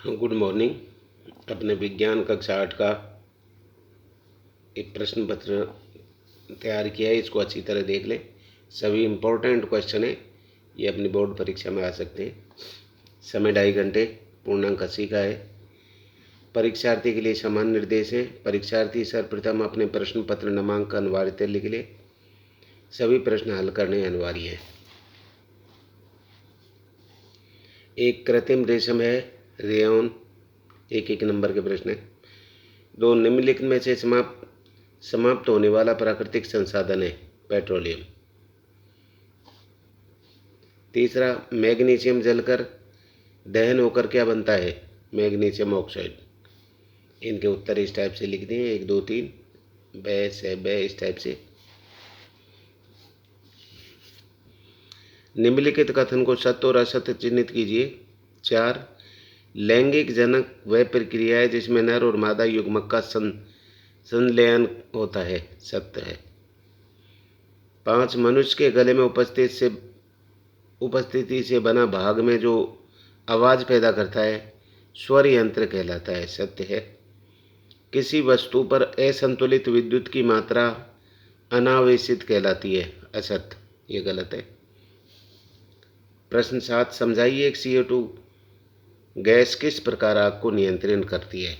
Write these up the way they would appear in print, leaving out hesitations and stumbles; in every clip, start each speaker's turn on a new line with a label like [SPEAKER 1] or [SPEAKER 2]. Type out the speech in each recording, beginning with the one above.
[SPEAKER 1] Good morning. अपने विज्ञान कक्षा 8 का एक प्रश्न पत्र तैयार किया है, इसको अच्छी तरह देख लें। सभी इम्पोर्टेंट क्वेश्चन है, ये अपनी बोर्ड परीक्षा में आ सकते हैं। समय 2.5 घंटे, पूर्णांक 80 का है। परीक्षार्थी के लिए समान निर्देश है। परीक्षार्थी सर्वप्रथम अपने प्रश्न पत्र क्रमांक अनिवार्यतः लिख ले। सभी प्रश्न हल करने अनिवार्य है। एक कृत्रिम रेशम है, रेयॉन, 1 नंबर के प्रश्न है। 2 निम्नलिखित में से समाप्त होने वाला प्राकृतिक संसाधन है, पेट्रोलियम। तीसरा, मैग्नीशियम जलकर दहन होकर क्या बनता है, मैग्नीशियम ऑक्साइड। इनके उत्तर इस टाइप से लिख दिए, 1 2 3 बै से बै, इस टाइप से। निम्नलिखित कथन को सत्य और असत्य चिन्हित कीजिए। 4, लैंगिक जनक वह प्रक्रिया है जिसमें नर और मादा युग्मक का संलयन होता है, सत्य है। 5, मनुष्य के गले में उपस्थिति से बना भाग में जो आवाज़ पैदा करता है स्वर यंत्र कहलाता है, सत्य है। किसी वस्तु पर असंतुलित विद्युत की मात्रा अनावेशित कहलाती है, असत्य, ये गलत है। प्रश्न 7, समझाइए एक CO2 गैस किस प्रकार आग को नियंत्रित करती है।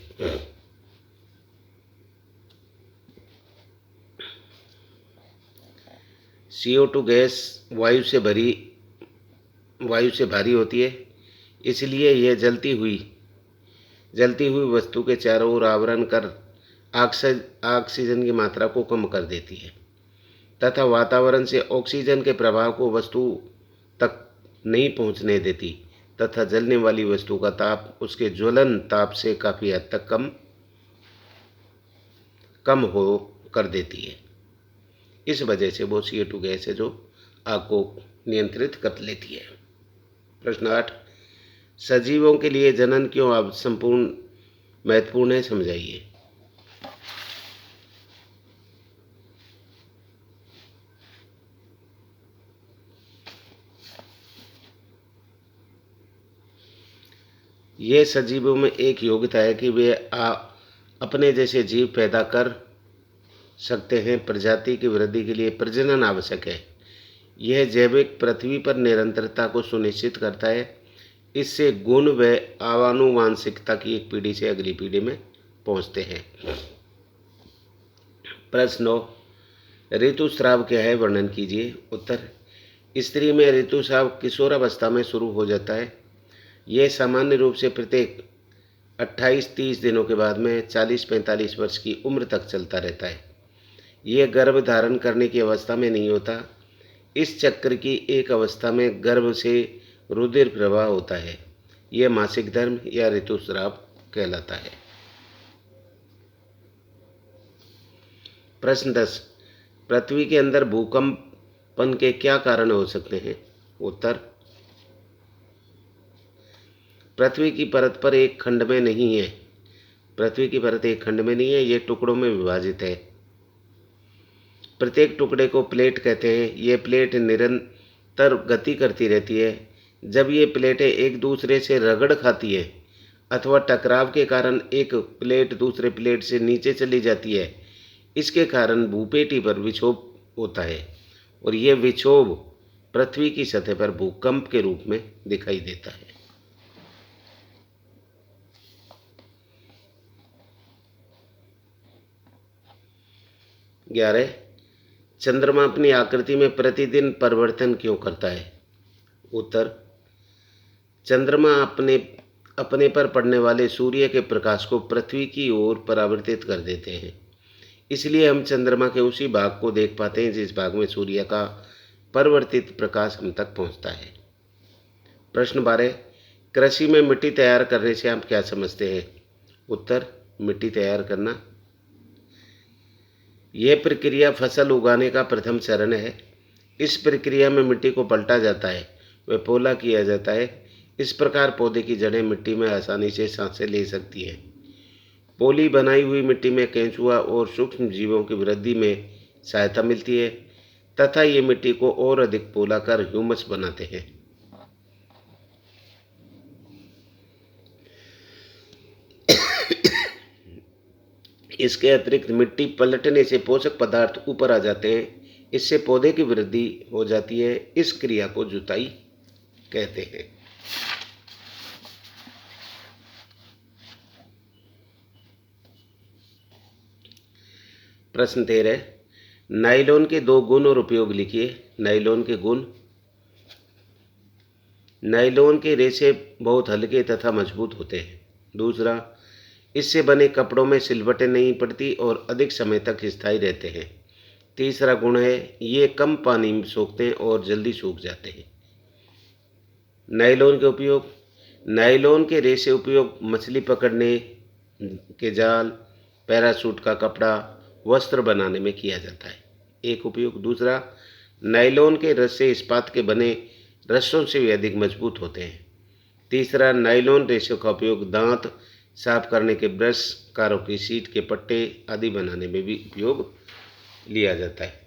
[SPEAKER 1] CO2 गैस वायु से भारी होती है, इसलिए यह जलती हुई वस्तु के चारों ओर आवरण कर ऑक्सीजन की मात्रा को कम कर देती है तथा वातावरण से ऑक्सीजन के प्रभाव को वस्तु तक नहीं पहुंचने देती तथा जलने वाली वस्तु का ताप उसके ज्वलन ताप से काफ़ी हद तक कम हो कर देती है। इस वजह से वो CO2 गैस है जो आग को नियंत्रित कर लेती है। प्रश्न 8, सजीवों के लिए जनन क्यों संपूर्ण महत्वपूर्ण है, समझाइए। यह सजीवों में एक योग्यता है कि वे अपने जैसे जीव पैदा कर सकते हैं। प्रजाति की वृद्धि के लिए प्रजनन आवश्यक है। यह जैविक पृथ्वी पर निरंतरता को सुनिश्चित करता है। इससे गुण व आनुवांशिकता की एक पीढ़ी से अगली पीढ़ी में पहुंचते हैं। प्रश्न 9, ऋतुस्राव क्या है, वर्णन कीजिए। उत्तर, स्त्री में ऋतुस्राव किशोरावस्था में शुरू हो जाता है। यह सामान्य रूप से प्रत्येक 28-30 दिनों के बाद में 40-45 वर्ष की उम्र तक चलता रहता है। यह गर्भ धारण करने की अवस्था में नहीं होता। इस चक्र की एक अवस्था में गर्भ से रुधिर प्रवाह होता है। यह मासिक धर्म या ऋतुस्राव कहलाता है। प्रश्न 10, पृथ्वी के अंदर भूकंपन के क्या कारण हो सकते हैं। उत्तर, पृथ्वी की परत पर एक खंड में नहीं है। पृथ्वी की परत एक खंड में नहीं है, ये टुकड़ों में विभाजित है। प्रत्येक टुकड़े को प्लेट कहते हैं। ये प्लेट निरंतर गति करती रहती है। जब ये प्लेटें एक दूसरे से रगड़ खाती है अथवा टकराव के कारण एक प्लेट दूसरे प्लेट से नीचे चली जाती है, इसके कारण भूपेटी पर विक्षोभ होता है और ये विक्षोभ पृथ्वी की सतह पर भूकंप के रूप में दिखाई देता है। 11, चंद्रमा अपनी आकृति में प्रतिदिन परिवर्तन क्यों करता है। उत्तर, चंद्रमा अपने पर पड़ने वाले सूर्य के प्रकाश को पृथ्वी की ओर परावर्तित कर देते हैं। इसलिए हम चंद्रमा के उसी भाग को देख पाते हैं जिस भाग में सूर्य का परिवर्तित प्रकाश हम तक पहुंचता है। प्रश्न 12, कृषि में मिट्टी तैयार करने से आप क्या समझते हैं। उत्तर, मिट्टी तैयार करना, यह प्रक्रिया फसल उगाने का प्रथम चरण है। इस प्रक्रिया में मिट्टी को पलटा जाता है व पोला किया जाता है। इस प्रकार पौधे की जड़ें मिट्टी में आसानी से सांसें ले सकती हैं। पोली बनाई हुई मिट्टी में केंचुआ और सूक्ष्म जीवों की वृद्धि में सहायता मिलती है तथा ये मिट्टी को और अधिक पोला कर ह्यूमस बनाते हैं। इसके अतिरिक्त मिट्टी पलटने से पोषक पदार्थ ऊपर आ जाते हैं, इससे पौधे की वृद्धि हो जाती है। इस क्रिया को जुताई कहते हैं। प्रश्न 13, नाइलॉन के 2 गुण और उपयोग लिखिए। नाइलॉन के गुण। नाइलॉन के रेशे बहुत हल्के तथा मजबूत होते हैं। दूसरा, इससे बने कपड़ों में सिलवटें नहीं पड़ती और अधिक समय तक स्थायी रहते हैं। तीसरा गुण है, ये कम पानी में सोखते हैं और जल्दी सूख जाते हैं। नाइलॉन के उपयोग। नाइलॉन के रेशे उपयोग मछली पकड़ने के जाल, पैराशूट का कपड़ा, वस्त्र बनाने में किया जाता है। एक उपयोग। दूसरा, नाइलॉन के रस्से इस्पात के बने रस्सों से भी अधिक मजबूत होते हैं। तीसरा, नाइलॉन रेशों का उपयोग दांत साफ करने के ब्रश, कारों की सीट के पट्टे आदि बनाने में भी उपयोग लिया जाता है।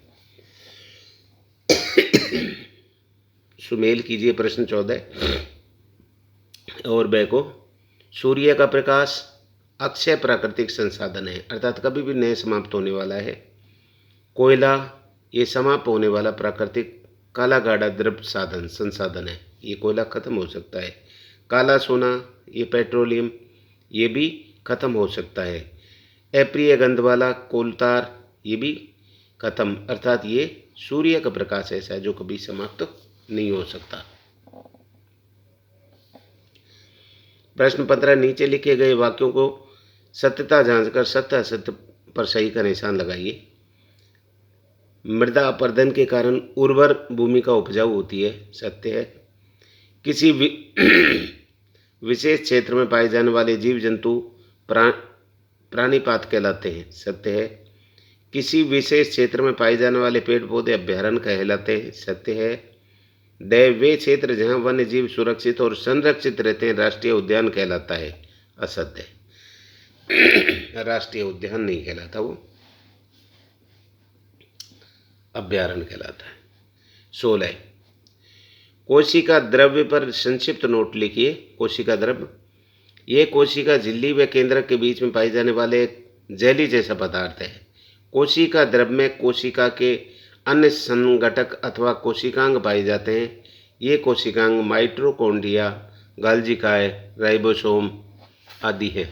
[SPEAKER 1] सुमेल कीजिए प्रश्न 14 और ब को। सूर्य का प्रकाश अक्षय प्राकृतिक संसाधन है, अर्थात कभी भी नहीं समाप्त होने वाला है। कोयला ये समाप्त होने वाला प्राकृतिक काला गाढ़ा द्रव्य संसाधन है, ये कोयला खत्म हो सकता है। काला सोना ये पेट्रोलियम ये भी खत्म हो सकता है। अप्रिय गंध वाला कोलतार ये भी खत्म, अर्थात ये सूर्य का प्रकाश ऐसा है जो कभी समाप्त नहीं हो सकता। प्रश्न 15, नीचे लिखे गए वाक्यों को सत्यता जांचकर सत्य असत्य पर सही का निशान लगाइए। मृदा अपरदन के कारण उर्वर भूमि का उपजाऊ होती है, सत्य है। किसी विशेष क्षेत्र में पाए जाने वाले जीव जंतु प्राणीपात कहलाते हैं, सत्य है। किसी विशेष क्षेत्र में पाए जाने वाले पेड़ पौधे अभ्यारण्य कहलाते हैं, सत्य है। वे क्षेत्र जहाँ वन्य जीव सुरक्षित और संरक्षित रहते हैं राष्ट्रीय उद्यान कहलाता है, असत्य है। राष्ट्रीय उद्यान नहीं कहलाता, वो अभ्यारण्य कहलाता है। 16, कोशिका द्रव्य पर संक्षिप्त नोट लिखिए। कोशिका द्रव्य ये कोशिका झिल्ली व केंद्रक के बीच में पाए जाने वाले जेली जैसा पदार्थ है। कोशिका द्रव्य में कोशिका के अन्य संघटक अथवा कोशिकांग पाए जाते हैं। ये कोशिकांग माइटोकॉन्ड्रिया, गाल्जिकाय, राइबोसोम आदि है।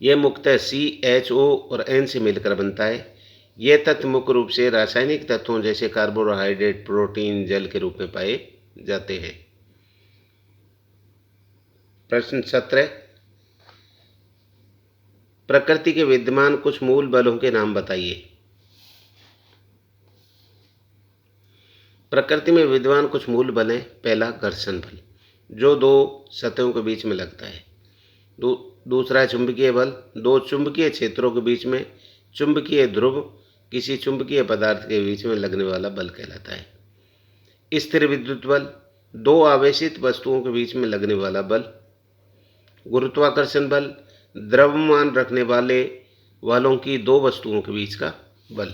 [SPEAKER 1] यह मुख्यतः CHO और N से मिलकर बनता है। ये तत्व मुख्य रूप से रासायनिक तत्वों जैसे कार्बोहाइड्रेट, प्रोटीन, जल के रूप में पाए जाते हैं। प्रश्न 17, प्रकृति के विद्यमान कुछ मूल बलों के नाम बताइए। प्रकृति में विद्यमान कुछ मूल बल हैं। पहला, घर्षण बल जो दो सतहों के बीच में लगता है। दूसरा, चुंबकीय बल, दो चुंबकीय क्षेत्रों के बीच में चुंबकीय ध्रुव किसी चुंबकीय पदार्थ के बीच में लगने वाला बल कहलाता है। स्थिर विद्युत बल, दो आवेशित वस्तुओं के बीच में लगने वाला बल। गुरुत्वाकर्षण बल, द्रव्यमान रखने वालों की दो वस्तुओं के बीच का बल।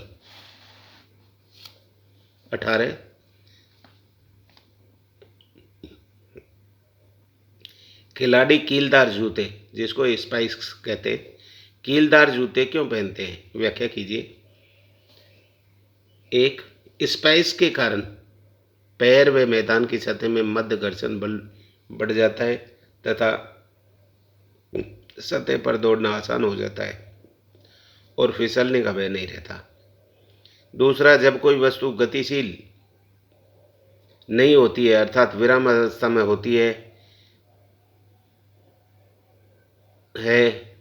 [SPEAKER 1] 18, खिलाड़ी कीलदार जूते जिसको स्पाइक्स कहते हैं, कीलदार जूते क्यों पहनते हैं, व्याख्या कीजिए। 1, स्पाइक्स के कारण पैर व मैदान की सतह में मध्य घर्षण बल बढ़ जाता है तथा सतह पर दौड़ना आसान हो जाता है और फिसलने का भय नहीं रहता। दूसरा, जब कोई वस्तु गतिशील नहीं होती है अर्थात विराम अवस्था में होती है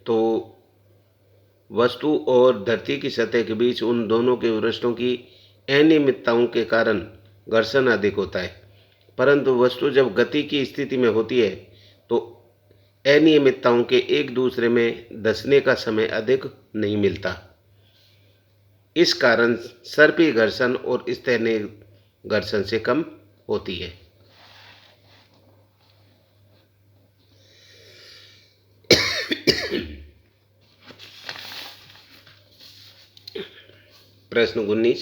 [SPEAKER 1] तो वस्तु और धरती की सतह के बीच उन दोनों के वृष्टों की अनियमितताओं के कारण घर्षण अधिक होता है, परंतु वस्तु जब गति की स्थिति में होती है तो अनियमितताओं के एक दूसरे में धंसने का समय अधिक नहीं मिलता। इस कारण सर्पी घर्षण और स्तैनीय घर्षण से कम होती है। प्रश्न 19,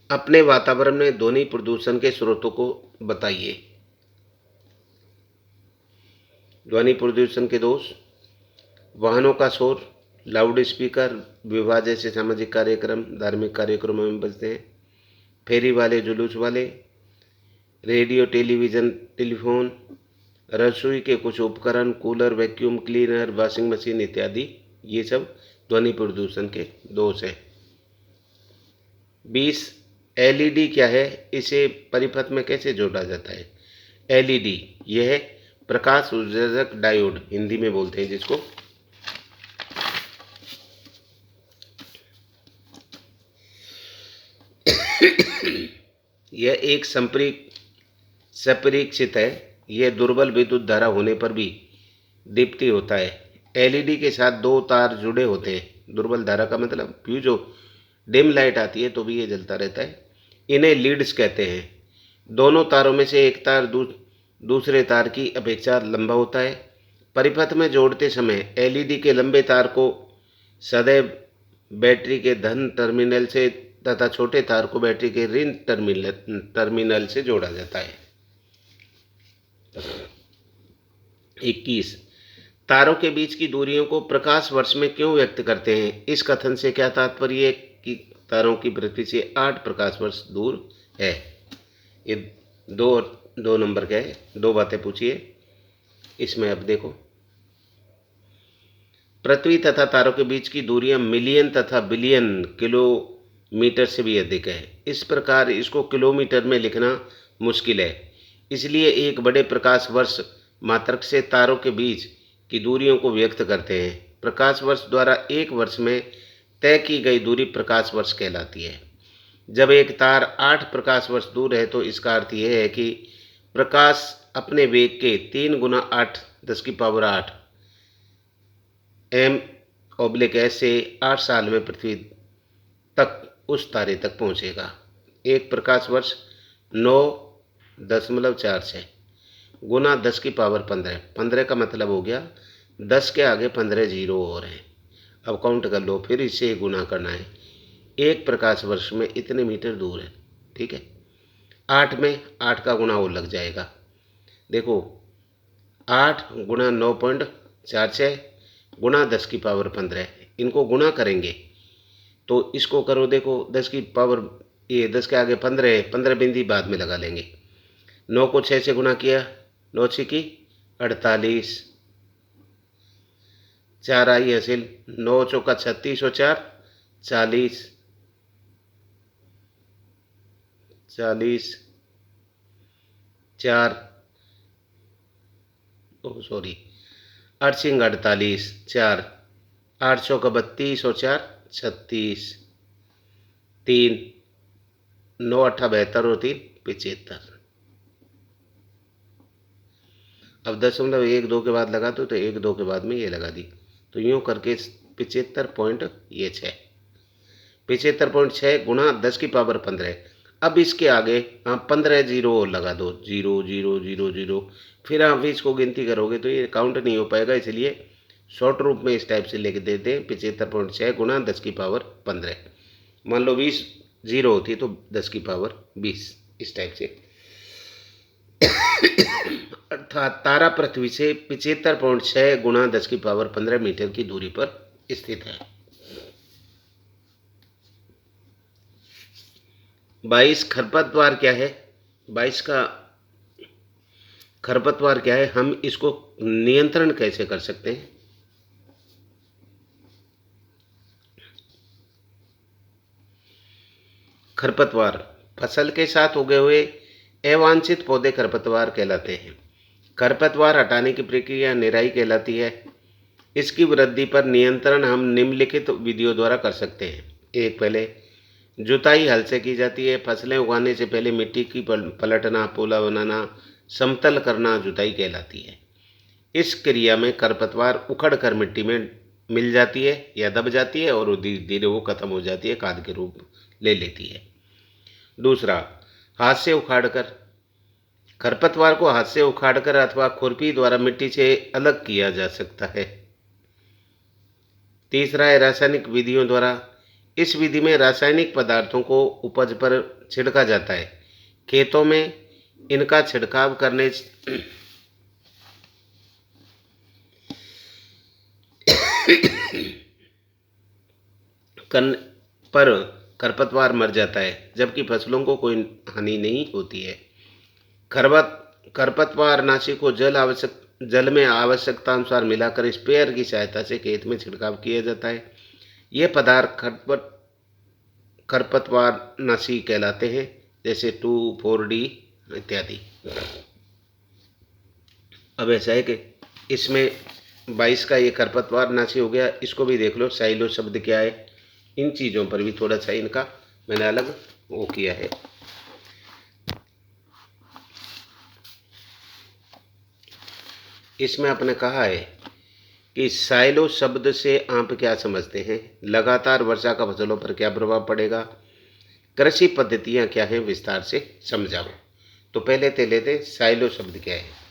[SPEAKER 1] अपने वातावरण में ध्वनि प्रदूषण के स्रोतों को बताइए। ध्वनि प्रदूषण के दोष, वाहनों का शोर, लाउड स्पीकर, विवाह जैसे सामाजिक कार्यक्रम, धार्मिक कार्यक्रमों में बजते हैं, फेरी वाले, जुलूस वाले, रेडियो, टेलीविज़न, टेलीफोन, रसोई के कुछ उपकरण, cooler, vacuum cleaner, washing machine इत्यादि, ये सब ध्वनि प्रदूषण के दोष हैं। 20 एलईडी क्या है, इसे परिपथ में कैसे जोड़ा जाता है? एलईडी यह प्रकाश उत्सर्जक डायोड हिंदी में बोलते हैं जिसको। यह एक संपरीक्षित है। यह दुर्बल विद्युत धारा होने पर भी दीप्ति होता है। एलईडी के साथ दो तार जुड़े होते हैं। दुर्बल धारा का मतलब फ्यूज हो, डिम लाइट आती है तो भी ये जलता रहता है। इन्हें लीड्स कहते हैं। दोनों तारों में से एक तार दूसरे तार की अपेक्षा लंबा होता है। परिपथ में जोड़ते समय एलईडी के लंबे तार को सदैव बैटरी के धन टर्मिनल से तथा छोटे तार को बैटरी के ऋण टर्मिनल से जोड़ा जाता है। 21 तारों के बीच की दूरियों को प्रकाश वर्ष में क्यों व्यक्त करते हैं? इस कथन से क्या तात्पर्य है कि तारों की पृथ्वी से 8 प्रकाश वर्ष दूर है। ये दो नंबर का है, दो बातें पूछिए इसमें। अब देखो, पृथ्वी तथा तारों के बीच की दूरियां मिलियन तथा बिलियन किलोमीटर से भी अधिक है। इस प्रकार इसको किलोमीटर में लिखना मुश्किल है। इसलिए एक बड़े प्रकाश वर्ष मात्रक से तारों के बीच की दूरियों को व्यक्त करते हैं। प्रकाश वर्ष द्वारा एक वर्ष में तय की गई दूरी प्रकाश वर्ष कहलाती है। जब एक तार 8 प्रकाश वर्ष दूर है तो इसका अर्थ यह है कि प्रकाश अपने वेग के 3 गुना 8 10⁸ m/s से 8 साल में पृथ्वी तक उस तारे तक पहुंचेगा। एक प्रकाश वर्ष 9.46 गुना 10⁻15। 15 का मतलब हो गया 10 के आगे 15 जीरो और हैं। अब काउंट कर लो, फिर इससे गुना करना है। एक प्रकाश वर्ष में इतने मीटर दूर है, ठीक है। 8 में 8 का गुना और लग जाएगा। देखो 8 गुना 9.46 गुना 10⁻15, इनको गुना करेंगे तो इसको करो। देखो 10 की पावर, ये 10 के आगे 15 है, 15 बिंदी बाद में लगा लेंगे। 9 को 6 से गुना किया, 9 6 की 48, 4 आई हासिल, 9 चौका 36 और 4 40, 4 48, 4 8 चौका 32 और 4 36, 3 9 8 72 और 3 75। अब 0.12 के बाद लगा दो तो 1 2 के बाद में ये लगा दी, तो यूँ करके 75.6 गुना 10⁻15। अब इसके आगे आप 15 जीरो और लगा दो, 0 0 0 0। फिर आप इसको गिनती करोगे तो ये काउंट नहीं हो पाएगा, इसलिए शॉर्ट रूप में इस टाइप से लिख देते हैं 75.6 गुना 10⁻15। मान लो 20 जीरो होती है तो 10⁻20, इस टाइप से। अर्थात तारा पृथ्वी से 75.6 गुना 10⁻15 मीटर की दूरी पर स्थित है। 22 खरपतवार क्या है? 22 का खरपतवार क्या है, हम इसको नियंत्रण कैसे कर सकते हैं? खरपतवार फसल के साथ उगे हुए अवांछित पौधे खरपतवार कहलाते हैं। खरपतवार हटाने की प्रक्रिया निराई कहलाती है। इसकी वृद्धि पर नियंत्रण हम निम्नलिखित विधियों द्वारा कर सकते हैं। एक, पहले जुताई हल से की जाती है। फसलें उगाने से पहले मिट्टी की पलटना, पोला बनाना, समतल करना जुताई कहलाती है। इस क्रिया में खरपतवार उखड़ कर मिट्टी में मिल जाती है या दब जाती है और धीरे धीरे वो खत्म हो जाती है, खाद के रूप ले लेती है। दूसरा, हाथ से उखाड़कर। खरपतवार को हाथ से उखाड़कर अथवा खुरपी द्वारा मिट्टी से अलग किया जा सकता है। तीसरा है रासायनिक विधियों द्वारा। इस विधि में रासायनिक पदार्थों को उपज पर छिड़का जाता है। खेतों में इनका छिड़काव करने कन पर खरपतवार मर जाता है, जबकि फसलों को कोई हानि नहीं होती है। खरपतवार नाशी को जल में आवश्यकतानुसार मिलाकर स्प्रेयर की सहायता से खेत में छिड़काव किया जाता है। ये पदार्थ खरपतवार नाशी कहलाते हैं, जैसे 2,4-D इत्यादि। अब ऐसा है कि इसमें 22 का ये खरपतवार नाशी हो गया। इसको भी देख लो, साइलो शब्द क्या है। इन चीज़ों पर भी थोड़ा सा इनका मैंने अलग वो किया है। इसमें आपने कहा है कि साइलो शब्द से आप क्या समझते हैं, लगातार वर्षा का फसलों पर क्या प्रभाव पड़ेगा, कृषि पद्धतियाँ क्या हैं, विस्तार से समझाओ। तो पहले ते लेते साइलो शब्द क्या है।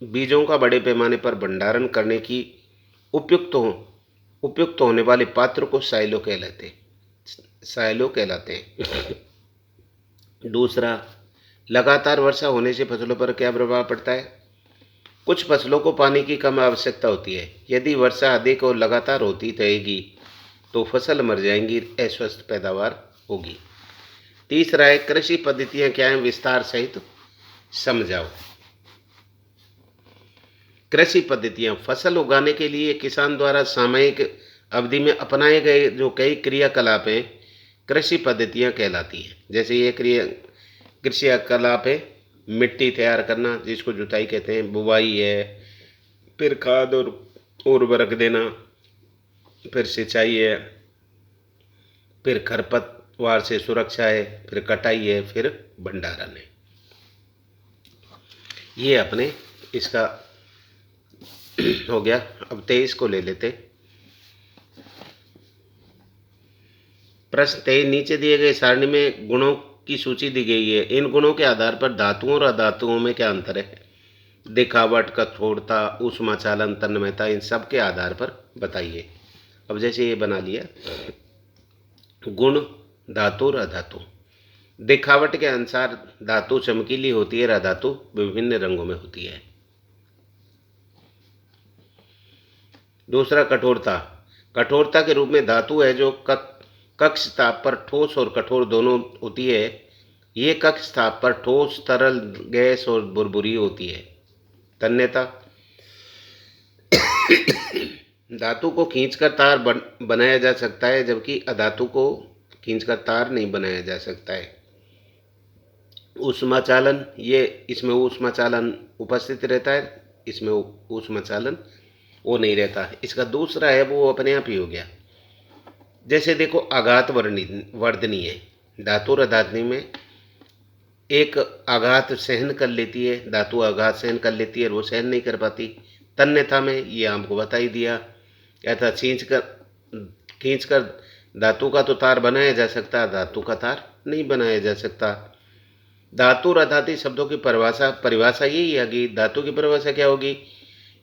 [SPEAKER 1] बीजों का बड़े पैमाने पर भंडारण करने की उपयुक्त होने वाले पात्र को साइलो कहलाते हैं। दूसरा, लगातार वर्षा होने से फसलों पर क्या प्रभाव पड़ता है। कुछ फसलों को पानी की कम आवश्यकता होती है। यदि वर्षा अधिक और लगातार होती रहेगी तो फसल मर जाएंगी, अस्वस्थ पैदावार होगी। तीसरा है, कृषि पद्धतियाँ क्या हैं, विस्तार सहित समझाओ। कृषि पद्धतियाँ फसल उगाने के लिए किसान द्वारा सामयिक अवधि में अपनाए गए जो कई क्रियाकलाप हैं, कृषि पद्धतियाँ कहलाती हैं। जैसे ये क्रियाकलाप है, मिट्टी तैयार करना जिसको जुताई कहते हैं, बुवाई है, फिर खाद और उर्वरक देना, फिर सिंचाई है, फिर खरपतवार से सुरक्षा है, फिर कटाई है, फिर भंडारण है। ये अपने इसका हो गया। अब 23 को ले लेते। प्रश्न 23, नीचे दिए गए सारणी में गुणों की सूची दी गई है। इन गुणों के आधार पर धातुओं और अधातुओं में क्या अंतर है। दिखावट, कठोरता, ऊष्माचालन, तन्मयता, इन सब के आधार पर बताइए। अब जैसे ये बना लिया, गुण धातु और अधातु। दिखावट के अनुसार धातु चमकीली होती है और अधातु विभिन्न रंगों में होती है। दूसरा, कठोरता। कठोरता के रूप में धातु है जो कक्ष ताप पर ठोस और कठोर दोनों होती है। ये कक्ष ताप पर ठोस, तरल, गैस और बुरबुरी होती है। तन्यता, धातु को खींचकर तार बनाया जा सकता है, जबकि अधातु को खींचकर तार नहीं बनाया जा सकता है। ऊष्माचालन, ये इसमें ऊष्माचालन उपस्थित रहता है, इसमें ऊष्माचालन वो नहीं रहता है। इसका दूसरा है वो अपने आप ही हो गया। जैसे देखो, आघात वर्धनी है। धातु और अधातु में एक आघात सहन कर लेती है, धातु आघात सहन कर लेती है और वो सहन नहीं कर पाती। तन्यता में ये आपको बता ही दिया, ऐसा खींचकर धातु का तो तार बनाया जा सकता, धातु का तार नहीं बनाया जा सकता। धातु और अधातु शब्दों की परिभाषा यही है कि धातु की परिभाषा क्या होगी,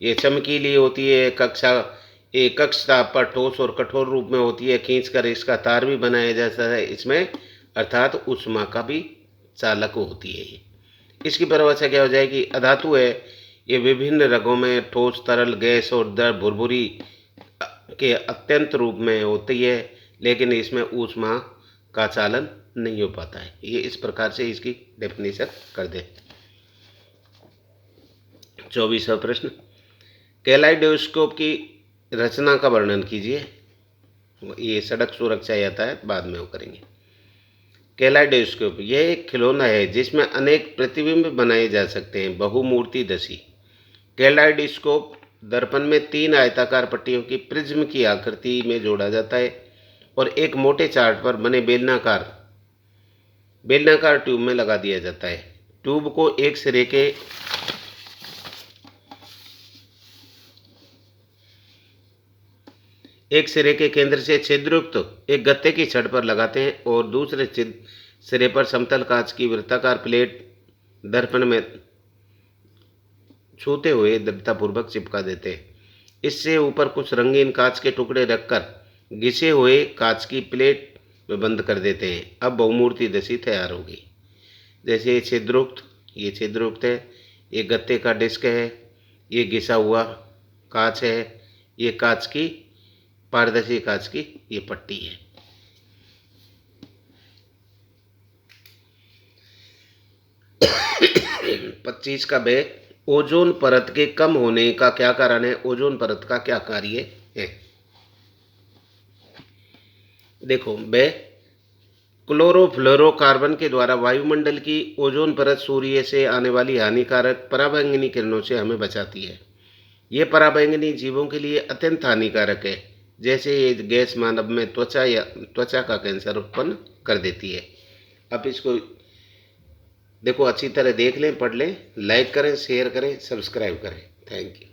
[SPEAKER 1] ये चमकीली होती है, कक्ष ताप पर ठोस और कठोर रूप में होती है, खींचकर इसका तार भी बनाया जाता है इसमें, अर्थात ऊष्मा का भी चालक होती है। इसकी परिभाषा क्या हो जाएगी। अधातु है, ये विभिन्न रंगों में ठोस, तरल, गैस और द्रव भुरभुरी के अत्यंत रूप में होती है, लेकिन इसमें ऊष्मा का चालन नहीं हो पाता है। ये इस प्रकार से इसकी डेफिनेशन कर दे। 24वां प्रश्न, कैलाइडोस्कोप की रचना का वर्णन कीजिए। ये सड़क सुरक्षा यातायात बाद में वो करेंगे। कैलाइडोस्कोप यह एक खिलौना है जिसमें अनेक प्रतिबिंब बनाए जा सकते हैं, बहुमूर्तिदर्शी। कैलाइडोस्कोप दर्पण में 3 आयताकार पट्टियों की प्रिज्म की आकृति में जोड़ा जाता है और एक मोटे चार्ट पर बने बेलनाकार ट्यूब में लगा दिया जाता है। ट्यूब को एक सिरे के केंद्र से छिद्रयुक्त एक गत्ते की छड़ पर लगाते हैं और दूसरे सिरे पर समतल कांच की वृत्ताकार प्लेट दर्पण में छूते हुए दृढ़तापूर्वक चिपका देते हैं। इससे ऊपर कुछ रंगीन कांच के टुकड़े रखकर घिसे हुए कांच की प्लेट में बंद कर देते हैं। अब बहुमूर्तिदर्शी तैयार होगी। जैसे ये छिद्रयुक्त है, ये गत्ते का डिस्क है, ये घिसा हुआ कांच है, ये कांच की पारदर्शी कांच की ये पट्टी है। पच्चीस का ब, ओजोन परत के कम होने का क्या कारण है? ओजोन परत का क्या कार्य है? देखो, ब, क्लोरोफ्लोरोकार्बन के द्वारा वायुमंडल की ओजोन परत सूर्य से आने वाली हानिकारक पराबैंगनी किरणों से हमें बचाती है। ये पराबैंगनी जीवों के लिए अत्यंत हानिकारक है, जैसे ये गैस मानव में त्वचा का कैंसर उत्पन्न कर देती है। अब इसको देखो, अच्छी तरह देख लें, पढ़ लें, लाइक करें, शेयर करें, सब्सक्राइब करें। Thank you.